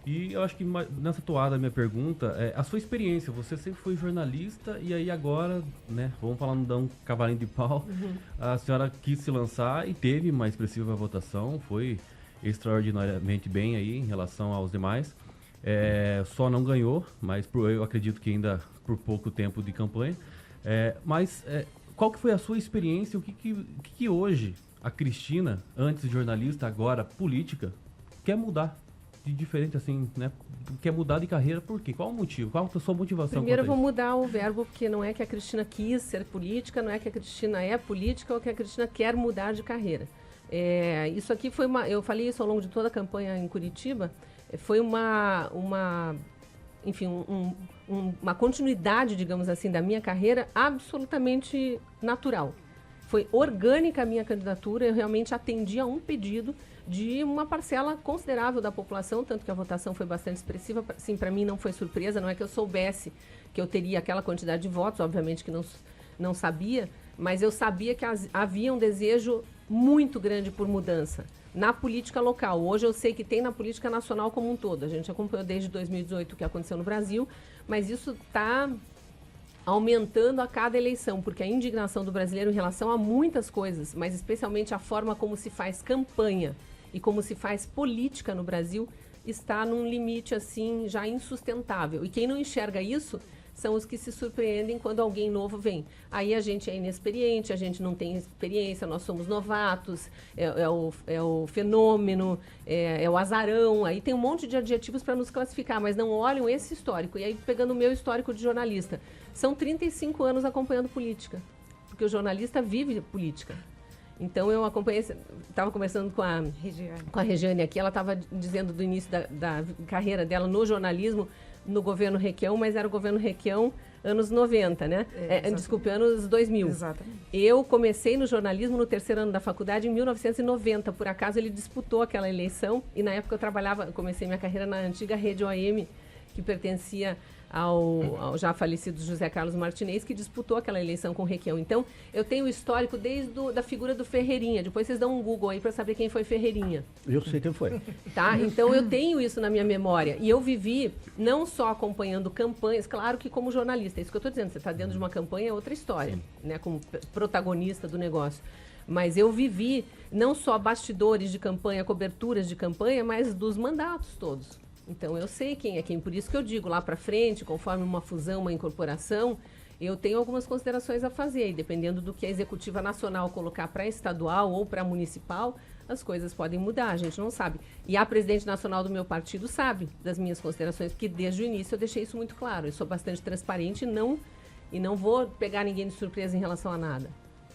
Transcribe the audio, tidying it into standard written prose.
E eu acho que nessa toada a minha pergunta é a sua experiência. Você sempre foi jornalista e aí agora, né, vamos falar, não dar um cavalinho de pau, a senhora quis se lançar e teve uma expressiva votação, foi extraordinariamente bem aí em relação aos demais. Só não ganhou, mas eu acredito que ainda por pouco tempo de campanha. Mas qual que foi a sua experiência? O que hoje a Cristina, antes jornalista, agora política, quer mudar de diferente assim, né? Quer mudar de carreira por quê? Qual o motivo? Qual a sua motivação? Primeiro eu vou mudar o verbo, porque não é que a Cristina quis ser política, não é que a Cristina é política ou que a Cristina quer mudar de carreira. Isso aqui foi eu falei isso ao longo de toda a campanha em Curitiba, foi enfim, uma continuidade, digamos assim, da minha carreira absolutamente natural. Foi orgânica a minha candidatura, eu realmente atendi a um pedido de uma parcela considerável da população, tanto que a votação foi bastante expressiva. Sim, para mim não foi surpresa, não é que eu soubesse que eu teria aquela quantidade de votos, obviamente que não sabia, mas eu sabia que havia um desejo muito grande por mudança na política local. Hoje eu sei que tem na política nacional como um todo. A gente acompanhou desde 2018 o que aconteceu no Brasil, mas isso está aumentando a cada eleição, porque a indignação do brasileiro em relação a muitas coisas, mas especialmente a forma como se faz campanha e como se faz política no Brasil, está num limite assim já insustentável. E quem não enxerga isso são os que se surpreendem quando alguém novo vem. Aí a gente é inexperiente, a gente não tem experiência, nós somos novatos, é o fenômeno, é o azarão. Aí tem um monte de adjetivos para nos classificar, mas não olham esse histórico. E aí, pegando o meu histórico de jornalista, são 35 anos acompanhando política, porque o jornalista vive política. Então eu acompanhei, estava conversando com a Regiane aqui, ela estava dizendo do início da carreira dela no jornalismo, no governo Requião, mas era o governo Requião anos 90, né? Desculpe, anos 2000. Exatamente. Eu comecei no jornalismo no terceiro ano da faculdade em 1990, por acaso ele disputou aquela eleição e na época eu comecei minha carreira na antiga Rede OM, que pertencia ao já falecido José Carlos Martinez, que disputou aquela eleição com o Requião. Então, eu tenho o histórico desde da figura do Ferreirinha. Depois vocês dão um Google aí para saber quem foi Ferreirinha. Eu sei quem foi. Tá? Então, eu tenho isso na minha memória. E eu vivi não só acompanhando campanhas, claro que como jornalista. É isso que eu estou dizendo. Você está dentro de uma campanha, é outra história, né? Como protagonista do negócio. Mas eu vivi não só bastidores de campanha, coberturas de campanha, mas dos mandatos todos. Então, eu sei quem é quem. Por isso que eu digo, lá para frente, conforme uma fusão, uma incorporação, eu tenho algumas considerações a fazer. E dependendo do que a Executiva Nacional colocar para estadual ou para municipal, as coisas podem mudar, a gente não sabe. E a presidente nacional do meu partido sabe das minhas considerações, porque desde o início eu deixei isso muito claro. Eu sou bastante transparente e não vou pegar ninguém de surpresa em relação a nada.